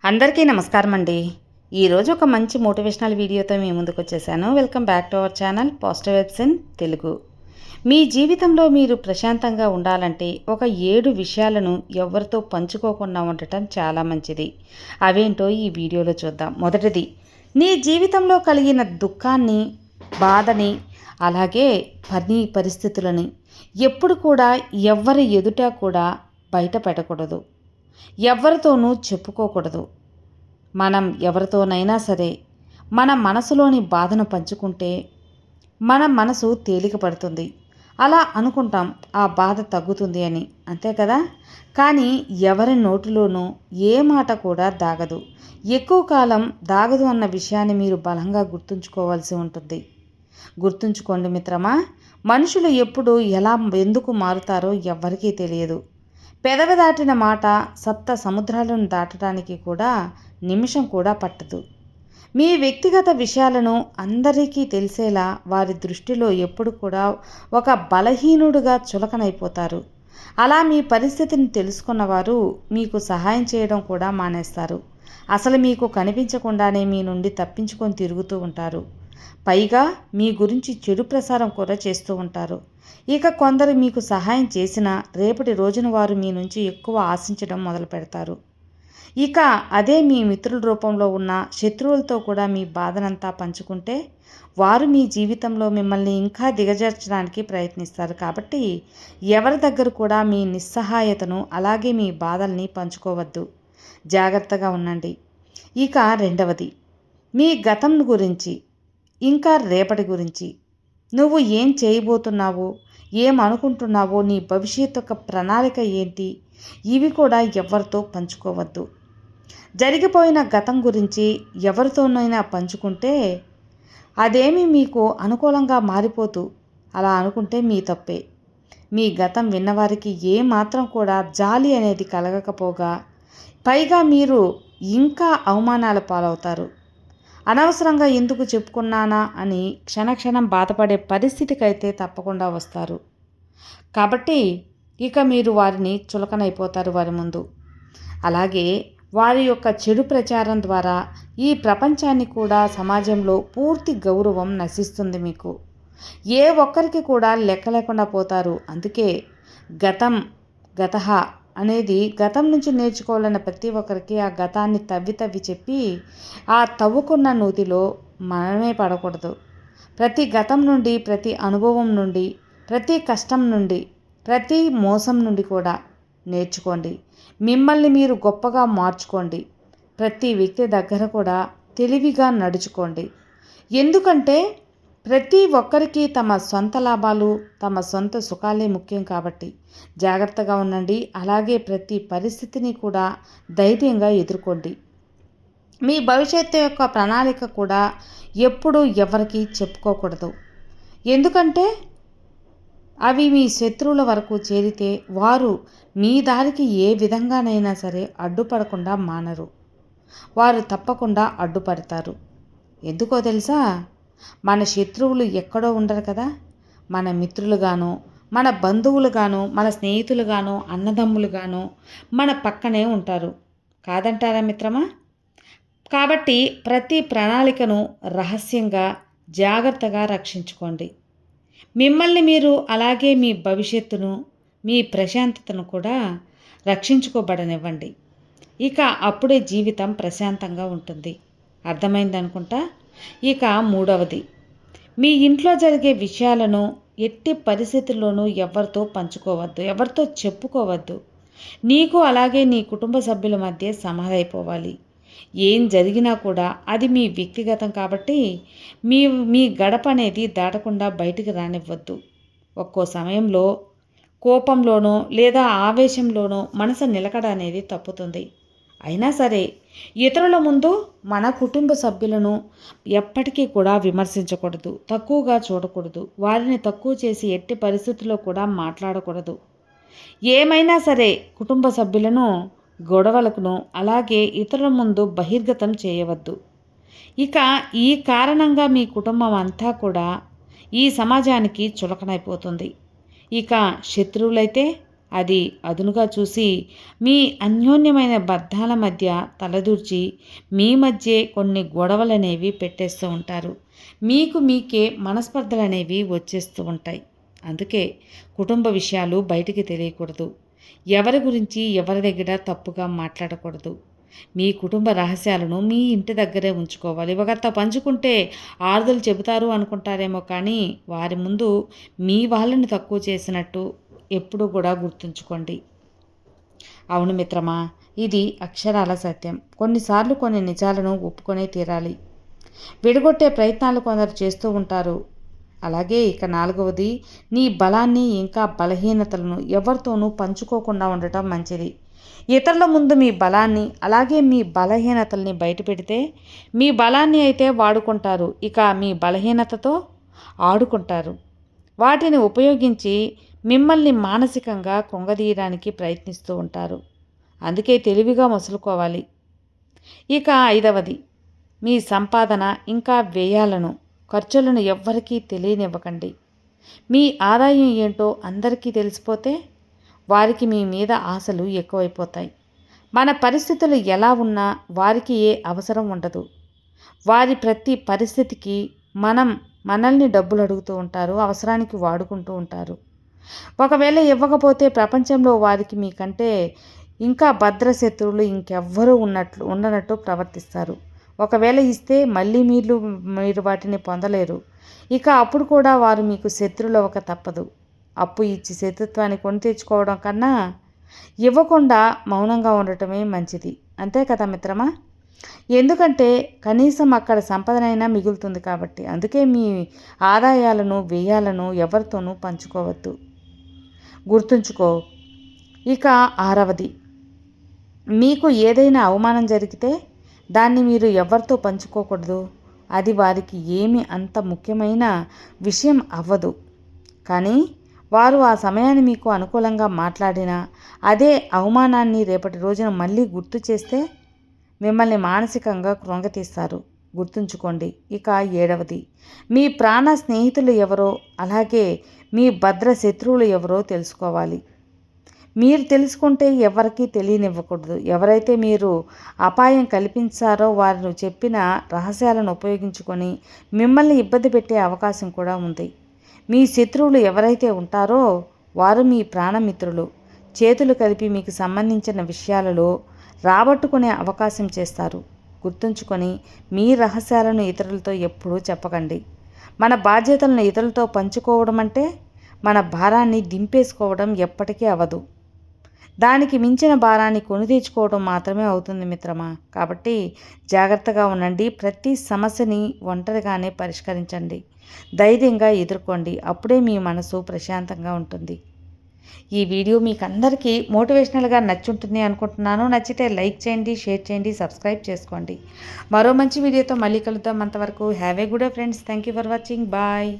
అందరికీ నమస్కారం అండి. ఈరోజు ఒక మంచి మోటివేషనల్ వీడియోతో మీ ముందుకు వచ్చేసాను. Welcome back to our channel positive vibes in Telugu. మీ జీవితంలో మీరు ప్రశాంతంగా ఉండాలంటే ఒక 7 విషయాలను ఎవరితో పంచుకోకుండా ఉండటం చాలా మంచిది. అవేంటో ఈ వీడియోలో చూద్దాం. మొదటిది, నీ జీవితంలో కలిగిన దుఃఖాన్ని, బాధని, అలాగే పని పరిస్థితులని ఎప్పుడు కూడా ఎవ్వరి ఎదుట కూడా బయట పెట్టకూడదు. ఎవ్వరితోనూ చెప్పుకోకూడదు. మనం ఎవరితోనైనా సరే మన మనసులోని బాధను పంచుకుంటే మన మనసు తేలిక పడుతుంది. అలా అనుకుంటాం ఆ బాధ తగ్గుతుంది అని, అంతే కదా. కానీ ఎవరి నోటిలోనూ ఏ మాట కూడా దాగదు. ఎక్కువ కాలం దాగదు అన్న విషయాన్ని మీరు బలంగా గుర్తుంచుకోవాల్సి ఉంటుంది. గుర్తుంచుకోండి మిత్రమా, మనుషులు ఎప్పుడు ఎలా ఎందుకు మారుతారో ఎవ్వరికీ తెలియదు. పెదవి దాటిన మాట సప్త సముద్రాలను దాటడానికి కూడా నిమిషం కూడా పట్టదు. మీ వ్యక్తిగత విషయాలను అందరికీ తెలిసేలా వారి దృష్టిలో ఎప్పుడు కూడా ఒక బలహీనుడుగా చులకనైపోతారు. అలా మీ పరిస్థితిని తెలుసుకున్నవారు మీకు సహాయం చేయడం కూడా మానేస్తారు. అసలు మీకు కనిపించకుండానే మీ నుండి తప్పించుకొని తిరుగుతూ ఉంటారు. పైగా మీ గురించి చెడు ప్రసారం కూడా చేస్తూ ఉంటారు. ఇక కొందరు మీకు సహాయం చేసినా రేపటి రోజున వారు మీ నుంచి ఎక్కువ ఆశించడం మొదలు పెడతారు. ఇక అదే మీ మిత్రుల రూపంలో ఉన్న శత్రువులతో కూడా మీ బాధనంతా పంచుకుంటే వారు మీ జీవితంలో మిమ్మల్ని ఇంకా దిగజార్చడానికి ప్రయత్నిస్తారు. కాబట్టి ఎవరి దగ్గర కూడా మీ నిస్సహాయతను అలాగే మీ బాధల్ని పంచుకోవద్దు. జాగ్రత్తగా ఉండండి. ఇక రెండవది, మీ గతం గురించి ఇంకా రేపటి గురించి నువ్వు ఏం చేయబోతున్నావో, ఏమనుకుంటున్నావో, నీ భవిష్యత్తు యొక్క ప్రణాళిక ఏంటి, ఇవి కూడా ఎవరితో పంచుకోవద్దు. జరిగిపోయిన గతం గురించి ఎవరితోనైనా పంచుకుంటే అదేమి మీకు అనుకూలంగా మారిపోతూ అలా అనుకుంటే మీ తప్పే. మీ గతం విన్నవారికి ఏమాత్రం కూడా జాలి అనేది కలగకపోగా పైగా మీరు ఇంకా అవమానాల పాలవుతారు. అనవసరంగా ఎందుకు చెప్పుకున్నానా అని క్షణక్షణం బాధపడే పరిస్థితికైతే తప్పకుండా వస్తారు. కాబట్టి ఇక మీరు వారిని చులకనైపోతారు వారి ముందు. అలాగే వారి యొక్క చెడు ప్రచారం ద్వారా ఈ ప్రపంచాన్ని కూడా సమాజంలో పూర్తి గౌరవం నశిస్తుంది మీకు. ఏ ఒక్కరికి కూడా లెక్క లేకుండా పోతారు. అందుకే గతః అనేది గతం నుంచి నేర్చుకోవాలన్న ప్రతి ఒక్కరికి ఆ గతాన్ని తవ్వి చెప్పి ఆ తవ్వుకున్న నూతిలో మనమే పడకూడదు. ప్రతి గతం నుండి, ప్రతి అనుభవం నుండి, ప్రతి కష్టం నుండి, ప్రతి మోసం నుండి కూడా నేర్చుకోండి. మిమ్మల్ని మీరు గొప్పగా మార్చుకోండి. ప్రతి వ్యక్తి దగ్గర కూడా తెలివిగా నడుచుకోండి. ఎందుకంటే ప్రతి ఒక్కరికి తమ సొంత లాభాలు, తమ సొంత సుఖాలే ముఖ్యం. కాబట్టి జాగ్రత్తగా ఉండండి. అలాగే ప్రతి పరిస్థితిని కూడా ధైర్యంగా ఎదుర్కోండి. మీ భవిష్యత్తు యొక్క ప్రణాళిక కూడా ఎప్పుడూ ఎవరికి చెప్పుకోకూడదు. ఎందుకంటే అవి మీ శత్రువుల వరకు చేరితే వారు మీ దారికి ఏ విధంగానైనా సరే అడ్డుపడకుండా మానరు. వారు తప్పకుండా అడ్డుపడతారు. ఎందుకో తెలుసా? మన శత్రువులు ఎక్కడో ఉండరు కదా. మన మిత్రులుగానో, మన బంధువులుగానో, మన స్నేహితులుగానో, అన్నదమ్ములుగానో మన పక్కనే ఉంటారు. కాదంటారా మిత్రమా? కాబట్టి ప్రతి ప్రణాళికను రహస్యంగా జాగ్రత్తగా రక్షించుకోండి. మిమ్మల్ని మీరు అలాగే మీ భవిష్యత్తును, మీ ప్రశాంతతను కూడా రక్షించుకోబడనివ్వండి. ఇక అప్పుడే జీవితం ప్రశాంతంగా ఉంటుంది. అర్థమైందనుకుంటా. ఇక మూడవది, మీ ఇంట్లో జరిగే విషయాలను ఎట్టి పరిస్థితుల్లోనూ ఎవరితో పంచుకోవద్దు, ఎవరితో చెప్పుకోవద్దు. నీకు అలాగే నీ కుటుంబ సభ్యుల మధ్య సమాధైపోవాలి. ఏం జరిగినా కూడా అది మీ వ్యక్తిగతం కాబట్టి మీ మీ గడప అనేది దాటకుండా బయటికి రానివ్వద్దు. ఒక్కో సమయంలో కోపంలోనో లేదా ఆవేశంలోనో మనసు నిలకడ అనేది తప్పుతుంది. అయినా సరే ఇతరుల ముందు మన కుటుంబ సభ్యులను ఎప్పటికీ కూడా విమర్శించకూడదు, తక్కువగా చూడకూడదు, వారిని తక్కువ చేసి ఎట్టి పరిస్థితుల్లో కూడా మాట్లాడకూడదు. ఏమైనా సరే కుటుంబ సభ్యులను గొడవలకును అలాగే ఇతరుల ముందు బహిర్గతం చేయవద్దు. ఇక ఈ కారణంగా మీ కుటుంబం అంతా కూడా ఈ సమాజానికి చులకనైపోతుంది. ఇక శత్రువులైతే అది అదునుగా చూసి మీ అన్యోన్యమైన బంధాల మధ్య తలదూర్చి మీ మధ్య కొన్ని గొడవలనేవి పెట్టేస్తూ ఉంటారు. మీకు మీకే మనస్పర్ధలనేవి వచ్చేస్తూ ఉంటాయి. అందుకే కుటుంబ విషయాలు బయటికి తెలియకూడదు. ఎవరి గురించి ఎవరి దగ్గర తప్పుగా మాట్లాడకూడదు. మీ కుటుంబ రహస్యాలను మీ ఇంటి దగ్గరే ఉంచుకోవాలి. ఒకరితో పంచుకుంటే ఆరుదలు చెబుతారు అనుకుంటారేమో కానీ వారి ముందు మీ వాళ్ళని తక్కువ చేసినట్టు ఎప్పుడూ కూడా గుర్తుంచుకోండి. అవును మిత్రమా, ఇది అక్షరాల సత్యం. కొన్నిసార్లు కొన్ని నిజాలను ఒప్పుకొనే తీరాలి. విడగొట్టే ప్రయత్నాలు కొందరు చేస్తూ ఉంటారు. అలాగే ఇక 4వది, నీ బలాన్ని ఇంకా బలహీనతలను ఎవరితోనూ పంచుకోకుండా ఉండటం మంచిది. ఇతరుల ముందు మీ బలాన్ని అలాగే మీ బలహీనతల్ని బయటపెడితే మీ బలాన్ని అయితే వాడుకుంటారు, ఇక మీ బలహీనతతో ఆడుకుంటారు. వాటిని ఉపయోగించి మిమ్మల్ని మానసికంగా కృంగదీయడానికి ప్రయత్నిస్తూ ఉంటారు. అందుకే తెలివిగా మసులుకోవాలి. ఇక 5వది, మీ సంపాదన ఇంకా వ్యయాలను ఖర్చులను ఎవ్వరికీ తెలియనివ్వకండి. మీ ఆదాయం ఏంటో అందరికీ తెలిసిపోతే వారికి మీ మీద ఆశలు ఎక్కువైపోతాయి. మన పరిస్థితులు ఎలా ఉన్నా వారికి ఏ అవసరం ఉండదు. వారి ప్రతి పరిస్థితికి మనల్ని డబ్బులు అడుగుతూ ఉంటారు, అవసరానికి వాడుకుంటూ ఉంటారు. ఒకవేళ ఇవ్వకపోతే ప్రపంచంలో వారికి మీకంటే ఇంకా భద్రశత్రువులు ఇంకెవ్వరూ ఉండనట్టు ప్రవర్తిస్తారు. ఒకవేళ ఇస్తే మళ్ళీ మీరు వాటిని పొందలేరు. ఇక అప్పుడు కూడా వారు మీకు శత్రువులు అవ్వక తప్పదు. అప్పు ఇచ్చి శత్రుత్వాన్ని కొని తెచ్చుకోవడం కన్నా ఇవ్వకుండా మౌనంగా ఉండటమే మంచిది. అంతే కదా మిత్రమా? ఎందుకంటే కనీసం అక్కడ సంపదనైనా మిగులుతుంది కాబట్టి. అందుకే మీ ఆదాయాలను వ్యయాలను ఎవరితోనూ పంచుకోవద్దు. గుర్తుంచుకో. ఇక 6వది, మీకు ఏదైనా అవమానం జరిగితే దాన్ని మీరు ఎవరితో పంచుకోకూడదు. అది వారికి ఏమి అంత ముఖ్యమైన విషయం అవ్వదు. కానీ వారు ఆ సమయాన్ని మీకు అనుకూలంగా మాట్లాడినా అదే అవమానాన్ని రేపటి రోజున మళ్ళీ గుర్తు చేస్తే మిమ్మల్ని మానసికంగా కృంగతీస్తారు. గుర్తుంచుకోండి. ఇక 7వది, మీ ప్రాణ స్నేహితులు ఎవరో అలాగే మీ భద్ర శత్రువులు ఎవరో తెలుసుకోవాలి. మీరు తెలుసుకుంటే ఎవరికీ తెలియనివ్వకూడదు. ఎవరైతే మీరు అపాయం కల్పించారో వారు చెప్పిన రహస్యాలను ఉపయోగించుకొని మిమ్మల్ని ఇబ్బంది పెట్టే అవకాశం కూడా ఉంది. మీ శత్రువులు ఎవరైతే ఉంటారో వారు మీ ప్రాణమిత్రులు. చేతులు కలిపి మీకు సంబంధించిన విషయాలలో రాబట్టుకునే అవకాశం చేస్తారు. గుర్తుంచుకొని మీ రహస్యాలను ఇతరులతో ఎప్పుడూ చెప్పకండి. మన బాధ్యతలను ఇతరులతో పంచుకోవడం అంటే మన భారాన్ని దింపేసుకోవడం ఎప్పటికీ అవ్వదు. దానికి మించిన భారాన్ని కొని తెచ్చుకోవడం మాత్రమే అవుతుంది మిత్రమా. కాబట్టి జాగ్రత్తగా ఉండండి. ప్రతి సమస్యని ఒంటరిగానే పరిష్కరించండి. ధైర్యంగా ఎదుర్కోండి. అప్పుడే మీ మనసు ప్రశాంతంగా ఉంటుంది. ఈ వీడియో మీకు అందరికీ మోటివేషనల్గా నచ్చుంటుంది అనుకుంటున్నాను. నచ్చితే లైక్ చేయండి, షేర్ చేయండి, సబ్స్క్రైబ్ చేసుకోండి. మరో మంచి వీడియోతో మళ్ళీ కలుద్దాం. అంతవరకు have a good day friends. Thank you for watching. Bye.